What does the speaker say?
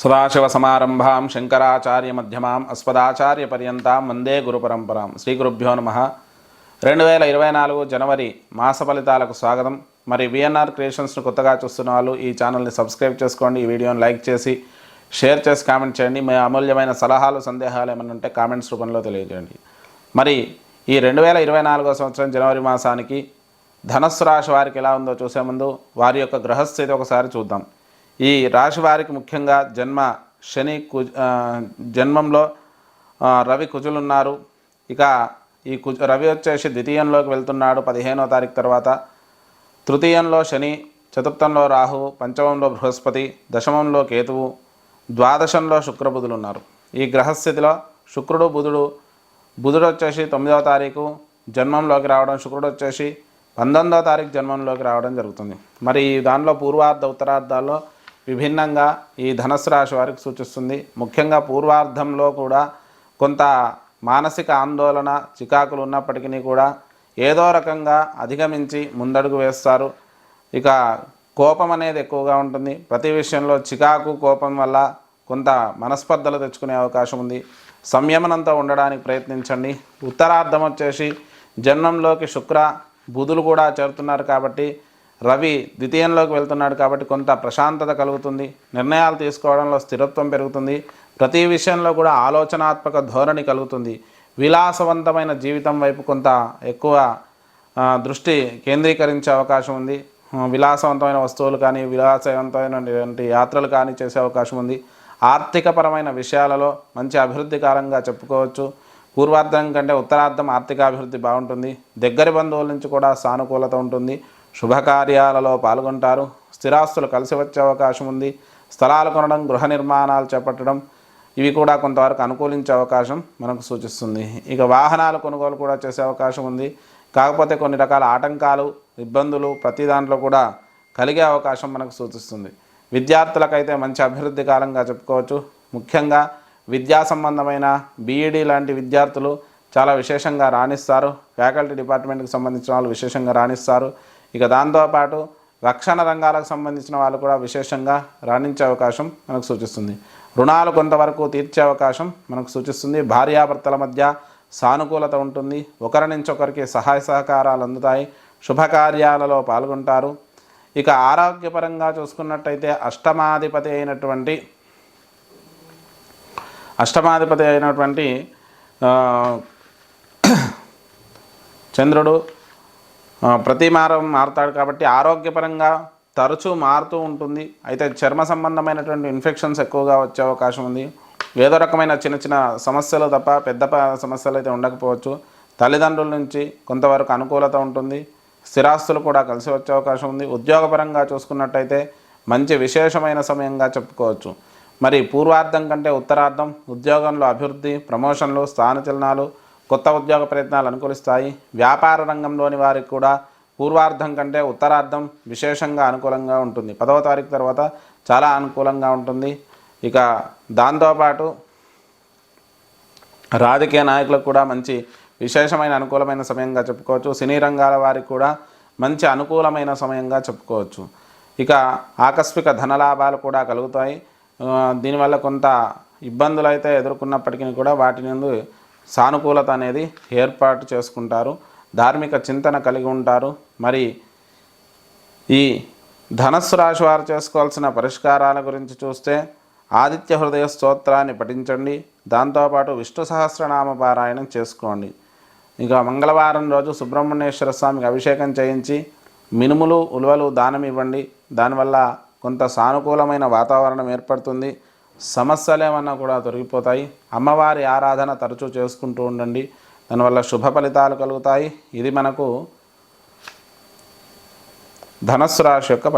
సదాశివసమారంభాం శంకరాచార్యమధ్యమాం అస్మదాచార్యపర్యంతాం వందే గురుపరంపరాం. శ్రీ గురుభ్యో నమః. 2024 జనవరి మాస ఫలితాలకు స్వాగతం. మరి విఎన్ఆర్ క్రియేషన్స్ను కొత్తగా చూస్తున్న వాళ్ళు ఈ ఛానల్ని సబ్స్క్రైబ్ చేసుకోండి, ఈ వీడియోని లైక్ చేసి షేర్ చేసి కామెంట్ చేయండి. మీ అమూల్యమైన సలహాలు సందేహాలు ఏమైనా ఉంటే కామెంట్స్ రూపంలో తెలియజేయండి. మరి ఈ 2024 సంవత్సరం జనవరి మాసానికి ధనస్సు రాశి వారికి ఎలా ఉందో చూసే ముందు వారి యొక్క గ్రహస్థితి ఒకసారి చూద్దాం. ఈ రాశి వారికి ముఖ్యంగా శని జన్మంలో రవి కుజులు ఉన్నారు. ఇక ఈ రవి వచ్చేసి ద్వితీయంలోకి వెళ్తున్నాడు 15వ తారీఖు తర్వాత. తృతీయంలో శని, చతుర్థంలో రాహు, పంచమంలో బృహస్పతి, దశమంలో కేతువు, ద్వాదశంలో శుక్రబుధులు ఉన్నారు. ఈ గ్రహస్థితిలో బుధుడు వచ్చేసి 9వ తారీఖు జన్మంలోకి రావడం, శుక్రుడు వచ్చేసి 19వ తారీఖు జన్మంలోకి రావడం జరుగుతుంది. మరి దానిలో పూర్వార్ధ ఉత్తరార్ధాల్లో విభిన్నంగా ఈ ధనస్సు రాశి వారికి సూచిస్తుంది. ముఖ్యంగా పూర్వార్ధంలో కూడా కొంత మానసిక ఆందోళన, చికాకులు ఉన్నప్పటికీ కూడా ఏదో రకంగా అధిగమించి ముందడుగు వేస్తారు. ఇక కోపం అనేది ఎక్కువగా ఉంటుంది. ప్రతి విషయంలో చికాకు, కోపం వల్ల కొంత మనస్పర్ధలు తెచ్చుకునే అవకాశం ఉంది. సంయమనంతో ఉండడానికి ప్రయత్నించండి. ఉత్తరార్ధం వచ్చేసి జన్మంలోకి శుక్ర, బుధులు కూడా చేరుతున్నారు కాబట్టి, రవి ద్వితీయంలోకి వెళ్తున్నాడు కాబట్టి కొంత ప్రశాంతత కలుగుతుంది. నిర్ణయాలు తీసుకోవడంలో స్థిరత్వం పెరుగుతుంది. ప్రతి విషయంలో కూడా ఆలోచనాత్మక ధోరణి కలుగుతుంది. విలాసవంతమైన జీవితం వైపు కొంత ఎక్కువ దృష్టి కేంద్రీకరించే అవకాశం ఉంది. విలాసవంతమైన వస్తువులు కానీ, విలాసవంతమైనటువంటి యాత్రలు కానీ చేసే అవకాశం ఉంది. ఆర్థికపరమైన విషయాలలో మంచి అభివృద్ధికరంగా చెప్పుకోవచ్చు. పూర్వార్ధం కంటే ఉత్తరార్ధం ఆర్థికాభివృద్ధి బాగుంటుంది. దగ్గరి బంధువుల నుంచి కూడా సానుకూలత ఉంటుంది. శుభకార్యాలలో పాల్గొంటారు. స్థిరాస్తులు కలిసి వచ్చే అవకాశం ఉంది. స్థలాలు కొనడం, గృహ నిర్మాణాలు చేపట్టడం ఇవి కూడా కొంతవరకు అనుకూలించే అవకాశం మనకు సూచిస్తుంది. ఇక వాహనాలు కొనుగోలు కూడా చేసే అవకాశం ఉంది. కాకపోతే కొన్ని రకాల ఆటంకాలు, ఇబ్బందులు ప్రతి దాంట్లో కూడా కలిగే అవకాశం మనకు సూచిస్తుంది. విద్యార్థులకైతే మంచి అభివృద్ధి కాలంగా చెప్పుకోవచ్చు. ముఖ్యంగా విద్యా సంబంధమైన బీఈడీ లాంటి విద్యార్థులు చాలా విశేషంగా రాణిస్తారు. ఫ్యాకల్టీ డిపార్ట్మెంట్కి సంబంధించిన వాళ్ళు విశేషంగా రాణిస్తారు. ఇక దాంతోపాటు రక్షణ రంగాలకు సంబంధించిన వాళ్ళు కూడా విశేషంగా రాణించే అవకాశం మనకు సూచిస్తుంది. రుణాలు కొంతవరకు తీర్చే అవకాశం మనకు సూచిస్తుంది. భార్యాభర్తల మధ్య సానుకూలత ఉంటుంది. ఒకరి నుంచి ఒకరికి సహాయ సహకారాలు అందుతాయి. శుభకార్యాలలో పాల్గొంటారు. ఇక ఆరోగ్యపరంగా చూసుకున్నట్టయితే అష్టమాధిపతి అయినటువంటి చంద్రుడు ప్రతి మారుతాడు కాబట్టి ఆరోగ్యపరంగా తరచూ మారుతూ ఉంటుంది. అయితే చర్మ సంబంధమైనటువంటి ఇన్ఫెక్షన్స్ ఎక్కువగా వచ్చే అవకాశం ఉంది. ఏదో రకమైన చిన్న చిన్న సమస్యలు తప్ప పెద్ద సమస్యలు అయితే ఉండకపోవచ్చు. తల్లిదండ్రుల నుంచి కొంతవరకు అనుకూలత ఉంటుంది. స్థిరాస్తులు కూడా కలిసి వచ్చే అవకాశం ఉంది. ఉద్యోగపరంగా చూసుకున్నట్టయితే మంచి విశేషమైన సమయంగా చెప్పుకోవచ్చు. మరి పూర్వార్ధం కంటే ఉత్తరార్ధం ఉద్యోగంలో అభివృద్ధి, ప్రమోషన్లు, స్థానచలనాలు, కొత్త ఉద్యోగ ప్రయత్నాలు అనుకూలిస్తాయి. వ్యాపార రంగంలోని వారికి కూడా పూర్వార్ధం కంటే ఉత్తరార్ధం విశేషంగా అనుకూలంగా ఉంటుంది. 10వ తారీఖు తర్వాత చాలా అనుకూలంగా ఉంటుంది. ఇక దాంతోపాటు రాజకీయ నాయకులకు కూడా మంచి విశేషమైన అనుకూలమైన సమయంగా చెప్పుకోవచ్చు. సినీ రంగాల వారికి కూడా మంచి అనుకూలమైన సమయంగా చెప్పుకోవచ్చు. ఇక ఆకస్మిక ధనలాభాలు కూడా కలుగుతాయి. దీనివల్ల కొంత ఇబ్బందులు అయితే ఎదుర్కొన్నప్పటికీ కూడా వాటి నుండి సానుకూలత అనేది ఏర్పాటు చేసుకుంటారు. ధార్మిక చింతన కలిగి ఉంటారు. మరి ఈ ధనస్సు రాశి వారు చేసుకోవాల్సిన పరిష్కారాల గురించి చూస్తే ఆదిత్య హృదయ స్తోత్రాన్ని పఠించండి. దాంతోపాటు విష్ణు సహస్రనామ పారాయణం చేసుకోండి. ఇక మంగళవారం రోజు సుబ్రహ్మణ్యేశ్వర స్వామికి అభిషేకం చేయించి మినుములు, ఉలువలు దానం ఇవ్వండి. దానివల్ల కొంత సానుకూలమైన వాతావరణం ఏర్పడుతుంది. సమస్యలు ఏమన్నా కూడా తొలగిపోతాయి. అమ్మవారి ఆరాధన తరచూ చేసుకుంటూ ఉండండి. దానివల్ల శుభ ఫలితాలు కలుగుతాయి. ఇది మనకు ధనస్సు రాశి యొక్క ఫలితం.